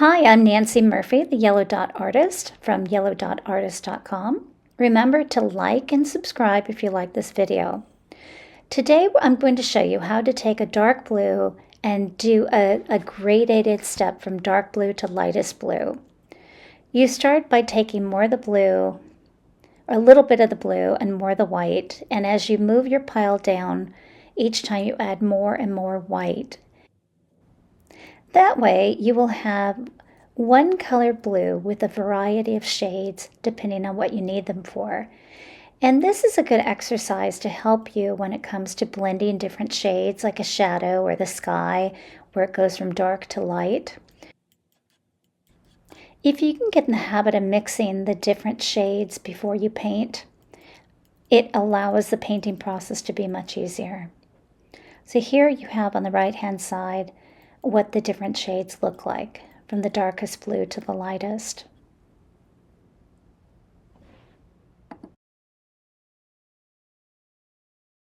Hi, I'm Nancy Murphy, the Yellow Dot Artist from yellowdotartist.com. Remember to like and subscribe if you like this video. Today I'm going to show you how to take a dark blue and do a gradated step from dark blue to lightest blue. You start by taking more of the blue, or a little bit of the blue and more of the white, and as you move your pile down, each time you add more and more white. That way you will have one color blue with a variety of shades depending on what you need them for. And this is a good exercise to help you when it comes to blending different shades like a shadow or the sky where it goes from dark to light. If you can get in the habit of mixing the different shades before you paint, it allows the painting process to be much easier. So here you have on the right hand side what the different shades look like, from the darkest blue to the lightest.